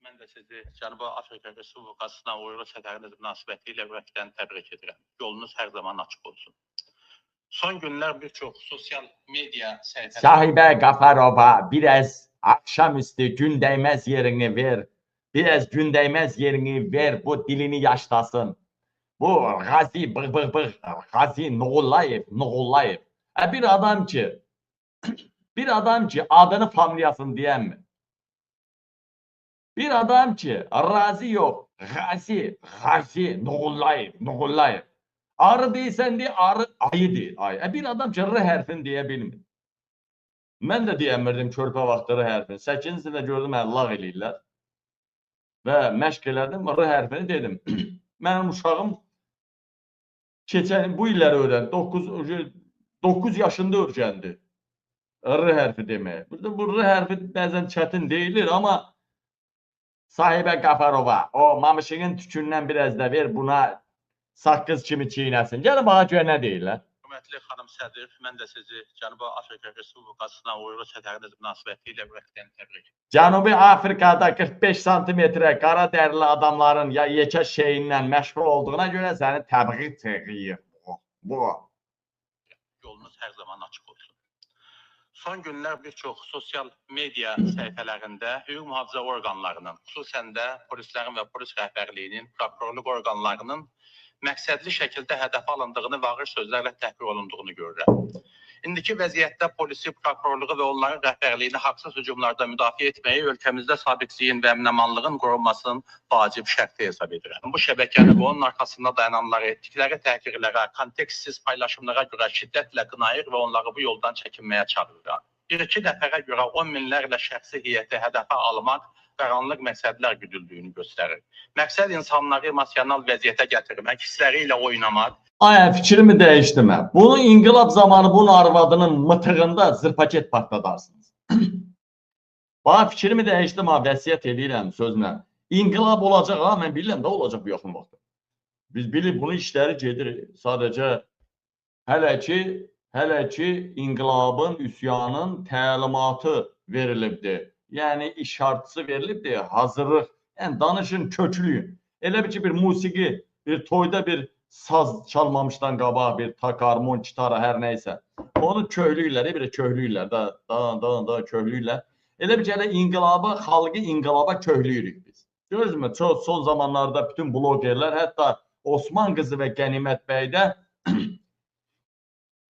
Mən də sizi Cənubi Afrika Respublikasına uğurlu səfəriniz münasibətilə ürəkdən təbrik edirəm. Yolunuz hər zaman açıq olsun. Son günlər bir çox sosial media səhifələri... Sahibə Qafarova, biraz akşamüstü gün dəymez yerini ver. Biraz gün dəymez yerini ver, bu dilini yaşlasın. Bu Gazi Gazi Noğullayev. Bir adam ki adını familiyasını deyən mi? Bir adam ki Razi yok, Gazi Noğullayev. Arı deyirsən deyə arı ayı deyir. Bir adam ki R hərfini deyə bilmir. Mən də deyəmirdim körpə vaxtı R hərfini. 8-ci sinifdə gördüm əlləq eləyirlər. Və məşq elədim, R hərfini dedim. Mənim uşağım keçən bu illəri öyrəndi. 9 yaşında öyrəndi R hərfi deməyə. Bu R hərfi bəzən çətin deyilir, amma Sahibə Qafarova, o mamışığın tükündən biraz da ver, buna saqqız kimi çiynəsin. Gəlin baxa görə nə deyirlər? Hörmətli xanım sədr, mən də sizi Cənubi Afrika Respublikasına uğurlu səfəriniz münasibətilə ürəkdən təbrik edirəm. Cənubi Afrikada 45 santimetrə qara dərili adamların ya yekə şeyindən məşğul olduğuna görə səni təbrik edir. Bu. Yolunuz hər zaman açıq olsun. Son günlər bir çox sosial media səhifələrində hüquq mühafizə orqanlarının, xüsusən də polislərin və polis rəhbərliyinin, prokurorluq orqanlarının məqsədli şəkildə hədəfə alındığını və ağır sözlərlə təhqir olunduğunu görürəm. İndiki vəziyyətdə polisi, prokurorluğu və onların rəhbərliyini haqsız hücumlarda müdafiə etməyi ölkəmizdə sabitliyin və əmin-amanlığın qorunmasının vacib şərti hesab edirəm. Bu şəbəkəni və onun arxasında dayananları etdikləri təhqirlərə, kontekstsiz paylaşımlara görə şiddətlə qınayır və onları bu yoldan çəkinməyə çağırıram. Bir-iki nəfərə görə 10 minlərlə şəxsi heyəti hədəfə almaq qaranlıq məqsədlər güdüldüyünü göstərir. Məqsəd insanları emosional vəziyyətə gətirmək, hissləri ilə oynamaq. Fikrimi dəyişdirmə. Bunu inqilab zamanı bunun arvadının mıtığında zırpaket patladarsınız. Bana fikrimi dəyişdirmə, vəsiyyət edirəm sözlə. İnqilab olacaq, mən bilirəm də olacaq bu yaxın vaxtda. Biz bilirik, bunu işləri gedir. Sadəcə hələ ki inqilabın, üsyanın təlimatı verilibdir. Yəni işartısı verilibdir, hazırlıq. Yəni danışın, köklüyün. Elə bir ki bir musiqi, bir toyda bir saz çalmamışdan qabaq, bir takarmon, kitara, hər nəysə. Onu köhlüyürlər, bir də köhlüyürlər, da köhlüyürlər. Elə bir ki, hələ inqilaba, xalqı inqilaba köhlüyürük biz. Görürsünüz mü? Çox son zamanlarda bütün blogerlər, hətta Osman qızı və Qənimət bəy də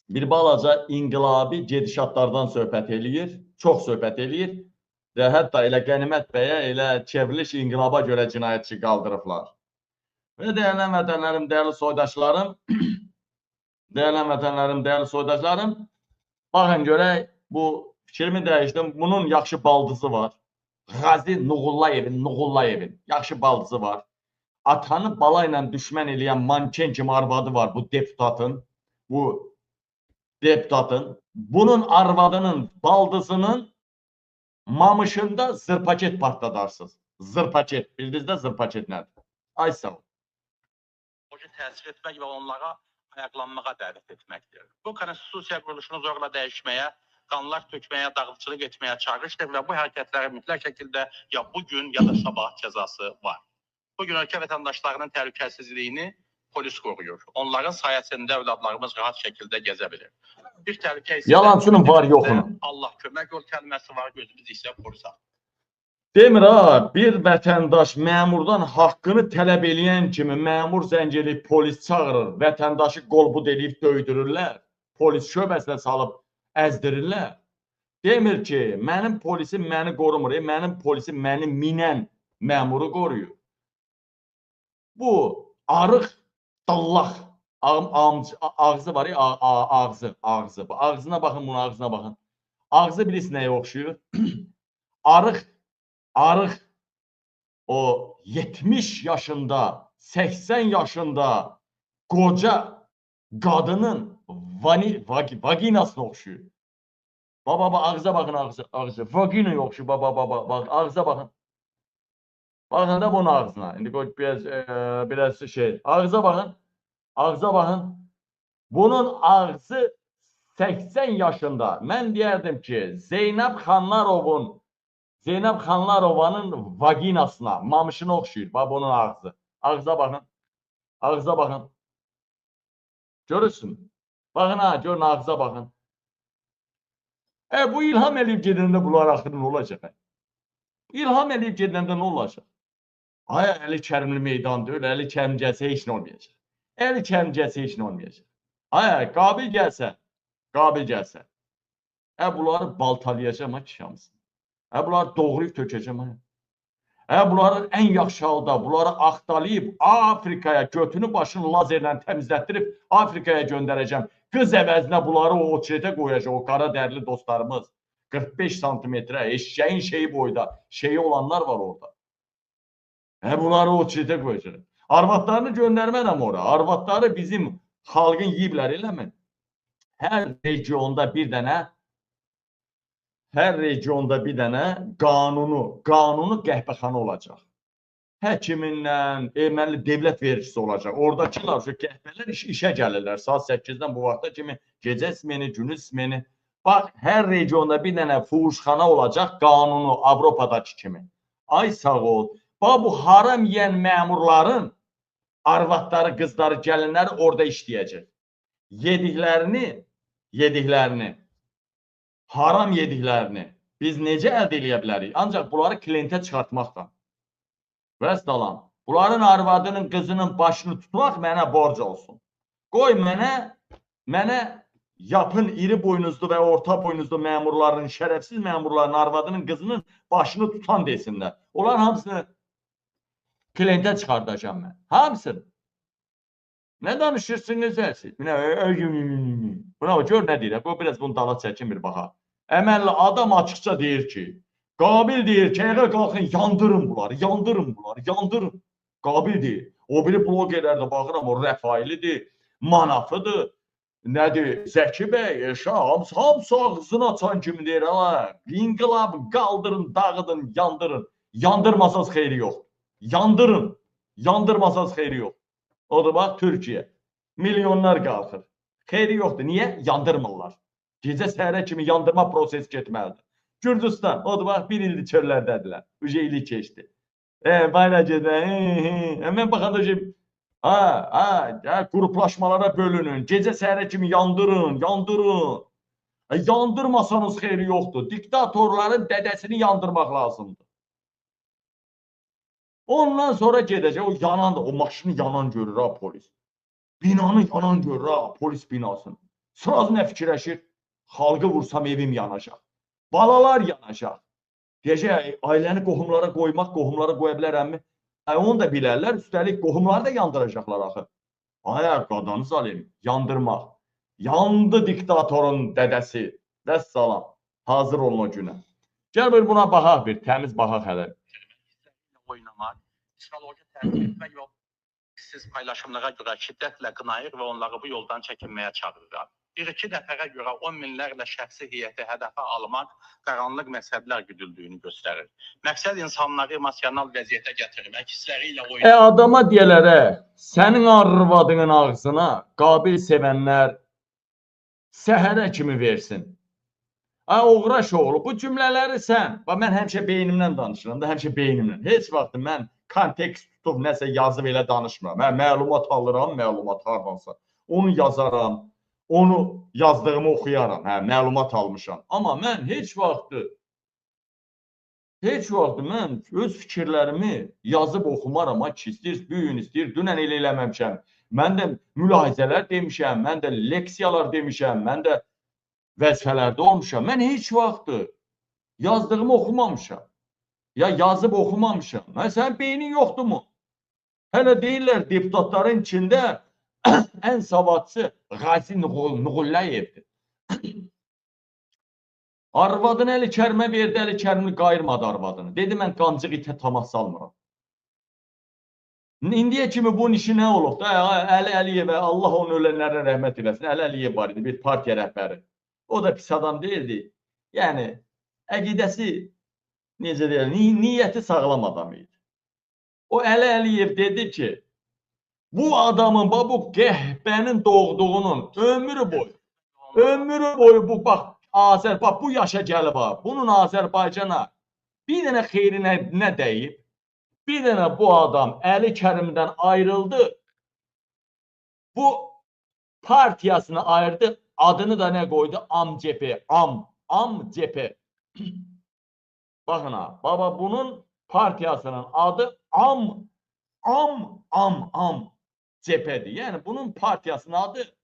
bir balaca inqilabi gedişatlardan söhbət eləyir, çox söhbət eləyir. Və hətta elə Qənimət bəyə elə çevriliş inqilaba görə cinayətçi qaldırıblar. Və dəyərli vətənlərim, dəyərli soydaşlarım, baxın görək, bu fikrimi dəyişdim, bunun yaxşı baldızı var. Gazi Noğullayevin yaxşı baldızı var. Atanı bala ilə düşmən eləyən manken kimi arvadı var bu deputatın. Bunun arvadının baldızının mamışında zırpaket patladarsınız. Zırpaket. Bildiniz də zırpaket nədir? Ay sağ ol. O ki, təsir etmək və onlara ayaqlanmağa dəvət etməkdir. Bu, konstitusiya quruluşunu zorla dəyişməyə, qanlar tökməyə, dağıtçılıq etməyə çağırışdır və bu hərəkətlərin mütləq şəkildə ya bugün, ya da sabah cəzası var. Bugün ölkə vətəndaşlarının təhlükəsizliyini polis qoruyur. Onların sayəsində övladlarımız rahat şəkildə gəzə bilir. Bir təhlükə isə... Yalançının var, yoxunun. Allah kömək ol kəlməsi var, gözümüz isə polisaq. Demir ha, bir vətəndaş məmurdan haqqını tələb eləyən kimi məmur zəng eləyib polis çağırır, vətəndaşı qolbud eləyib döydürürlər, polis şöbəsinə salıb əzdirirlər. Demir ki, mənim polisim məni qorumur, mənim polisim məni minən məmuru qoruyur. Bu arıq, dallaq, ağzı var ya, ağzı. Ağzına baxın, bunun ağzına baxın. Ağzı bilirsiniz nəyə oxşuyur? Arıq, o 70 yaşında, 80 yaşında qoca qadının vaginasına oxşuyur. Baba, ağza baxın, ağzı. Vagina oxşuyur, baba, ağza baxın. Baxın da bunun ağzına. İndi biraz ağza baxın. Bunun ağzı 80 yaşında. Mən deyərdim ki, Zeynəb Xanlarovun Zeynəb Xanlarovanın vaginasına, mamışına oxşuyur. Bax bunun ağzı. Ağza baxın. Ağza baxın. Görürsün. Baxın ha, görün ağza baxın. Bu İlham Əliyev gedəndə bunlar axırı nə olacaq? İlham Əliyev gedəndə nə olacaq? Ay, Əli Kərimli meydan deyil, Əli Kərim gəlsə heç nə olmayacaq. Əli Kərim gəlsə heç nə olmayacaq. Ay, Qabil gəlsə, Qabil gəlsə. Bunları baltalayacam ha kişamsın. Bunları doğrayıb tökəcəm ha. Bunların ən yaxşı halda bunları axtalayıb Afrikaya götünü başını lazerlə təmizlətdirib Afrikaya göndərəcəm. Qız əvəzinə bunları o çetə qoyacaq, o qara dərli dostlarımız. 45 santimetrə, eşeğin şeyi boyda, şeyi olanlar var orada. Bunları o çetə qoyacaq. Arvadlarını göndərmərəm ora. Arvadları bizim xalqın yiyiblər, eləmi? Hər regionda qanunu qəhvəxana olacaq. Həkimindən, erməni devlət vericisi olacaq. Oradakılar, şu qəhvələr işə gəlirlər. Saat 8-dən bu vaxta kimi gecə smeni, günüz smeni. Bax, hər regionda bir dənə fuhuşxana olacaq, qanunu Avropadakı kimi. Ay sağ ol. Bax, bu haram yiyən məmurların arvadları, qızları, gəlinləri orada işləyəcək. Yediklərini, haram yediklərini biz necə əldə eləyə bilərik? Ancaq bunları klientə çıxartmaqla. Vəssalam. Bunların arvadının, qızının başını tutmaq mənə borc olsun. Qoy mənə yapın iri boynuzlu və orta boynuzlu məmurların, şərəfsiz məmurların, arvadının, qızının başını tutan desinlər. Onlar hamısını klientə çıxardacam mən. Hamısını. Nə danışırsınız siz? Buna gör nə deyir. Bu biraz bunu dala çəkin bir baxa. Əməlli adam açıqca deyir ki, Qabil deyir ki, qalxın, yandırın bunları, yandırın. Qabil deyir. O biri blogerlərdə baxıram, o Rəfailidir, Manafıdır, nədir, Zəki bəy, Eşa, hamısı ağzını açan kimi deyir, inqilabı qaldırın, dağıdın, yandırın. Yandırmasaz xeyri yox. Yandırın. Yandırmasaz xeyri yox. Odur bax, Türkiyə. Milyonlar qalxır. Xeyri yoxdur. Niyə? Yandırmırlar. Gecə səhərə kimi yandırma prosesi getməlidir. Gürcüstan, odur bax, bir ildir çöllərdədirlər. Ücə ili keçdi. Bayra gedə, mən baxanda ki, qruplaşmalara bölünün. Gecə səhərə kimi yandırın. Yandırmasanız xeyri yoxdur. Diktatorların dədəsini yandırmaq lazımdır. Ondan sonra gedəcək, o yanan da, o maşını yanan görür ha polis. Binanı yanan görür ha polis binasını. Sıraz nə fikirləşir? Xalqı vursam evim yanacaq. Balalar yanacaq. Deyəcək, ailəni qohumlara qoymaq, qohumlara qoya bilərəmmi? Onu da bilərlər, üstəlik qohumları da yandıracaqlar axı. Qadanı zalim, yandırmaq. Yandı diktatorun dədəsi. Vəssalam, hazır olun o günə. Gəl bir buna baxaq bir, təmiz baxaq hələ. Oynamaq, psixoloji təhlil etmək və siz paylaşımlara görə şiddətlə qınayır və onları bu yoldan çəkinməyə çağırır. Bir-iki nəfərə görə 10 minlərlə şəxsi heyəti hədəfə almaq qaranlıq məqsədlər güdüldüyünü göstərir. Məqsəd insanları emosional vəziyyətə gətirmək, hissləri ilə oynamaq. Adama deyələrə, sənin arvadının ağzına Qabil sevənlər səhərə kimi versin. Oğraş oğlu, bu cümlələri sən, mən həmişə beynimdən danışıram da, həmişə beynimdən. Heç vaxt mən kontekst tutub nəsə yazıb elə danışmıram. Mən məlumat alıram, məlumat hardansa. Onu yazaram, onu yazdığımı oxuyaram, məlumat almışam. Amma mən heç vaxt mən öz fikirlərimi yazıb oxumaram, ki, istəyir, büyün istəyir, dünən elə eləməmişəm. Mən də mülahizələr demişəm, mən də leksiyalar demişəm, mən də vəzifələrdə olmuşam. Mən heç vaxt yazdığımı oxumamışam. Ya yazıb oxumamışam. Sənin beynin yoxdur mu? Hələ deyirlər, deputatların içində ən savadçı Qazi Nuğullayevdir. Arvadını Əli Kərimə verdi, Əli Kərimli qayırmadı arvadını. Dedi, mən qancıq itə tamah salmıram. İndiyə kimi bunun işi nə olub da? Əli Əliyevə, Allah onun ölənlərə rəhmət eləsin. Əli Əliyev var idi, bir partiya rəhbəri. O da pis adam deyildi. Yəni, əqidəsi, necə deyil, niyyəti sağlam adam idi. O Əli Əliyev dedi ki, bu adamın, bu qəhbənin doğduğunun ömrü boyu bu, bax, bu yaşa gəlib, bunun Azərbaycana Bir dənə xeyrinə nə deyib? Bir dənə bu adam Əli Kərimdən ayrıldı. Bu partiyasını ayırdı. Adını da nə qoydu? AMCP. AMCP. Bakın ha. Baba bunun partiyasının adı AMCP'dir. Yani bunun partiyasının adı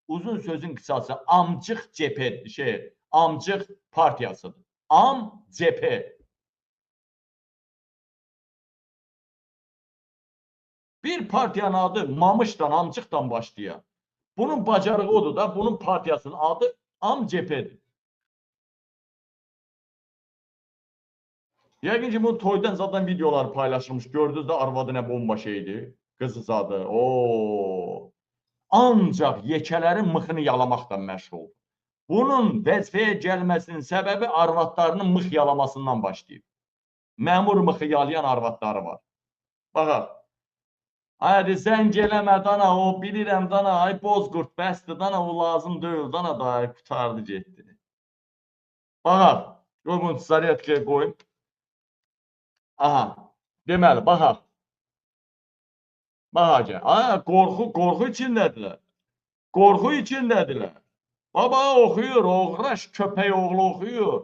uzun sözün kısası Amcıq CP Amcıq partiyasıdır. AMCP. Bir partiyanın adı Mamışdan, Amcıqdan başlayan. Bunun bacarığı odur da bunun partiyasının adı AMCP'dir. Yəqin ki, bu toydan zaten videolar paylaşılmış. Gördünüz de arvadı ne bomba şeydi. Kızı zadı. Oo. Ancaq yekələrin mıxını yalamaqla məşğul. Bunun vəzifəyə gəlməsinin səbəbi arvadlarının mıx yalamasından başlayıb. Məmur mıxı yalayan arvadları var. Baxaq. Hadi sən gələmə dana, o bilirəm dana, ay bozqurt bəsdir dana, o lazım deyil dana da qutardı getdi. Baxaq. Bunu zaryadkaya qoyun. Aha. Deməli, baxaq. Baxaq. Qorxu içindədirlər. Qorxu içindədirlər. Baba oxuyur, oğraş köpək oğlu oxuyur.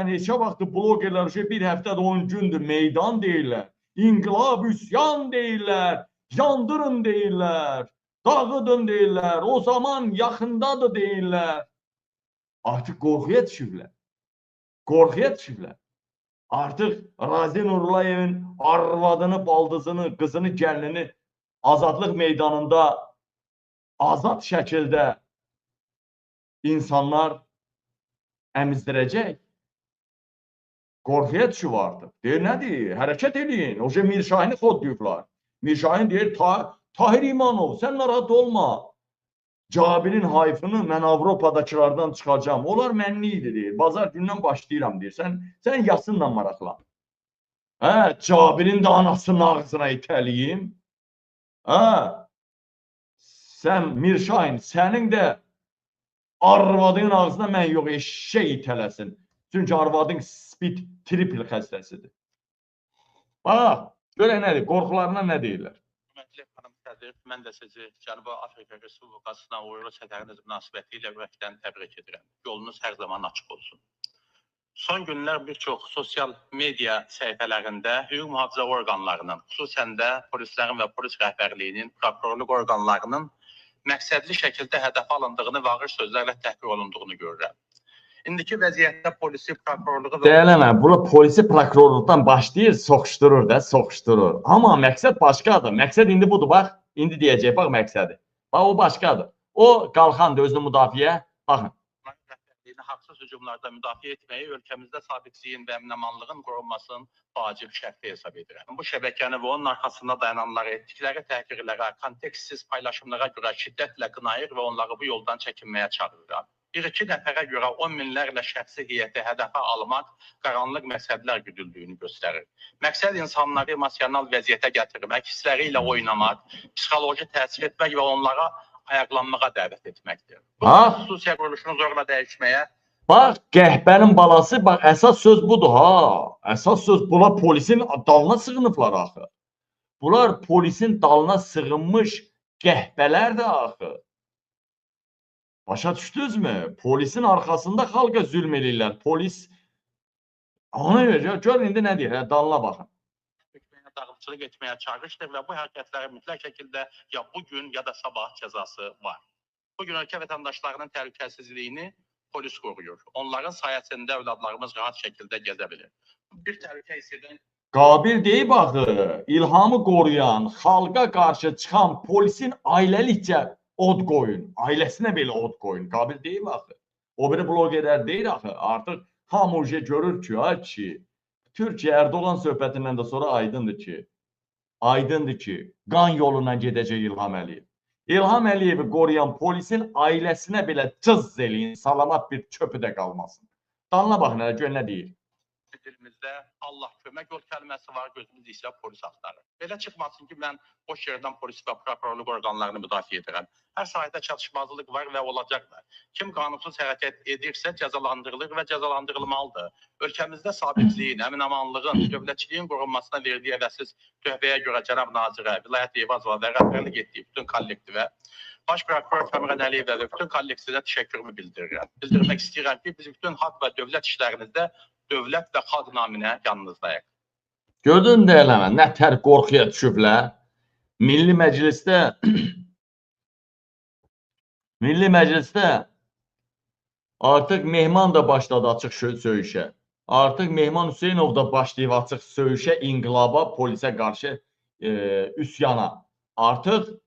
Neçə vaxtı blogerlər bir həftədə 10 gündür meydan deyirlər. İnqilab, üsyan deyirlər. Yandırın deyirlər. Dağıdın deyirlər. O zaman yaxındadır deyirlər. Artıq qorxuya düşüblər. Qorxuya düşüblər. Artıq Razi Nurlayevin arvadını, baldızını, qızını, gəlini azadlıq meydanında azad şəkildə insanlar əmizdirəcək. Qorxuya düşüb artıq. Deyir, nədir? Hərəkət edin. Oca Mirşahini xodlayıblar. Mirşahin deyir, Tahir İmanov, sən narahat olma. Cabir'in hayfını mən Avropadakılardan çıxacağım. Onlar mənli idi deyir. Bazar gündən başlayıram deyir. Sən yasınla maraqlan. Cabir'in də anasının ağzına itəliyim. Sən Mirşahin, sənin də arvadının ağzına mən yox eşşək itələsin. Çünki arvadın spid triple xəstəsidir. Bax, görək nədir, qorxularına nə deyirlər? Mən də sizi Cənubi Afrika Respublikasına uğurlu səfəriniz münasibətilə ürəkdən təbrik edirəm. Yolunuz hər zaman açıq olsun. Son günlər bir çox sosial media səhifələrində hüquq mühafizə orqanlarının, xüsusən də polislərin və polis rəhbərliyinin, prokurorluq orqanlarının məqsədli şəkildə hədəf alındığını və ağır sözlərlə təhqir olunduğunu görürəm. İndiki vəziyyətdə polisi, prokurorluğu... Deyələmə, bura polisi prokurorluqdan başlayır, soxuşdurur da, soxuşdurur. Amma məqsəd başqadır. Məqsəd indi budur, bax. İndi deyəcək, bax məqsədi. Bax, o başqadır. O, qalxandır özünü müdafiə. Baxın. Haqsız hücumlarda müdafiə etməyi ölkəmizdə sabitliyin və əmin-amanlığın qorunmasının vacib şərti hesab edirəm. Bu şəbəkəni və onun arxasında dayananlara etdikləri təhqirlərə, kontekstsiz paylaşımlara görə şiddətlə qınayır və onları bu yoldan çəkinməyə çağırıram. Bir-iki nəfərə görə 10 minlərlə şəxsi heyəti hədəfə almaq qaranlıq məqsədlər güdüldüyünü göstərir. Məqsəd insanları emosional vəziyyətə gətirmək, hissləri ilə oynamaq, psixoloji təsir etmək və onlara ayaqlanmağa dəvət etməkdir. Bu xüsusilə quruluşunu zorla dəyişməyə... Bax, qəhbənin balası, bax, əsas söz budur, ha. Əsas söz, bunlar polisin dalına sığınıblar, axı. Bunlar polisin dalına sığınmış qəhbələrdir, axı. Başa düşdünüzmü? Polisin arxasında xalqa zülm edirlər. Polis... Ona görə, gör, indi nə deyir, dalına baxın. Dağıtçılıq etməyə çağırışdır və bu hərəkətlərə mütləq şəkildə ya bugün ya da sabah cəzası var. Bugün ölkə vətəndaşlarının təhlükəsizliyini polis qoruyur. Onların sayəsində övladlarımız rahat şəkildə gəzə bilir. Bir təhlükə hiss edən... Qabil deyib axı, İlhamı qoruyan, xalqa qarşı çıxan polisin ailəlikcə od qoyun. Ailəsinə belə od qoyun. Qabil deyib axı. O biri blogerlər deyir axı. Artıq hamı görür ki, Türkiyə Erdoğan söhbətindən də sonra aydındır ki, qan yoluna gedəcək İlham Əliyev. İlham Əliyevi qoruyan polisin ailəsinə belə cız eləyin, salamat bir çöpü də qalmasın. Dalına baxın, gör nə deyir. bizim dilimizdə Allah kömək ol kəlməsi var, gözümüz isə polis axtarır. Belə çıxmasın ki, mən boş yerdən polis və prokurorluq orqanlarını müdafiə edirəm. Hər sahədə çatışmazlıq var və olacaq da. Kim qanunsuz hərəkət edirsə cəzalandırılır və cəzalandırılmalıdır. Ölkəmizdə sabitliyin, əmin-amanlığın, dövlətçiliyin qorunmasına verdiyi əvəzsiz töhfəyə görə cənab nazirə, Vilayət Eyvazova və rəhbərlik etdiyi bütün kollektivə, Baş prokuror Kəmran Əliyevə və bütün kollektivə təşəkkürümü bildirirəm. Bildirmək istəyirəm ki, biz bütün haqq və dövlət işlərinizdə dövlət və xalq naminə yanınızdayıq. Gördün deyələmə, nə tər qorxuya düşüblər. Milli Məclisdə artıq Mehman da başladı açıq söyüşə. Artıq Mehman Hüseynov da başlayıb açıq söyüşə, inqilaba, polisə qarşı üsyana. Artıq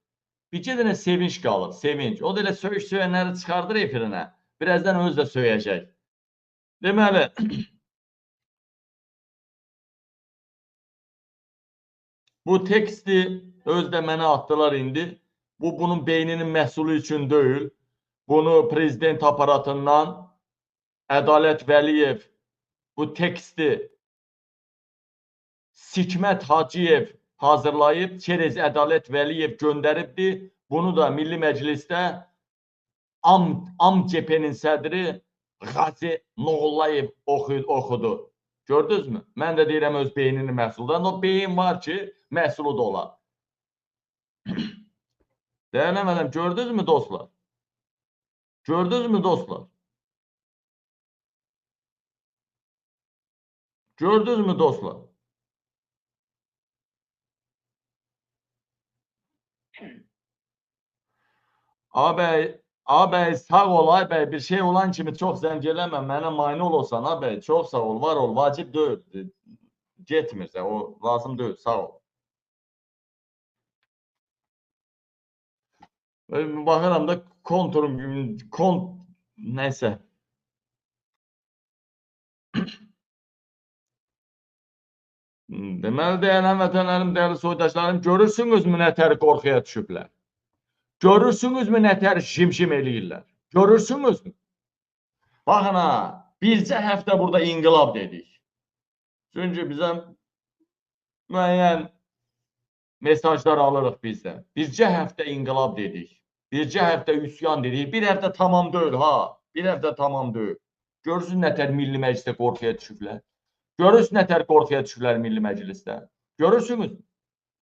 bircə dənə sevinç qalır, sevinç. O da elə söyüşənləri çıxardır efirinə. Birazdan öz də söyəcək. Deməli, bu teksti özdə mənə atdılar indi. Bu, bunun beyninin məhsulu üçün deyil. Bunu prezident aparatından Ədalət Vəliyev bu teksti Hikmət Hacıyev hazırlayıb, çerez Ədalət Vəliyev göndəribdir. Bunu da Milli Məclisdə AMCP-nin sədri Qazi Noğullayev oxudu. Gördünüz mü? Mən də deyirəm öz beyninin məhsuldan. O beyin var ki, məhsulu da olar. Deyənəmələm, gördünüz mü dostlar? Gördünüz mü dostlar? Gördünüz mü dostlar? Ağabey sağ ol ağabey, bir şey olan kimi çox zəng eləmə, mənə mane olsan ağabey, çox sağ ol, var ol, vacib deyil, getmirsə, o lazım deyil, sağ ol. Baxıram da konturum, nəysə. Deməli, deyənəm vətənlərim, dəyərli soydaşlarım, görürsünüzmü nə tər qorxuya düşüblər? Görürsünüzmü nə tər şim-şim eləyirlər? Görürsünüzmü? Baxın ha, bircə həftə burada inqilab dedik. Çünki bizə müəyyən mesajlar alırıq bizdən. Bircə həftə inqilab dedik. Bircə həftə üsyan dedik. Bir həftə tamam deyil ha. Bir həftə tamam deyil. Görürsünüz nə tər Milli Məclisdə qorxuya düşüblər? Görürsünüz nə tər qorxuya düşüblər Milli Məclisdə? Görürsünüz?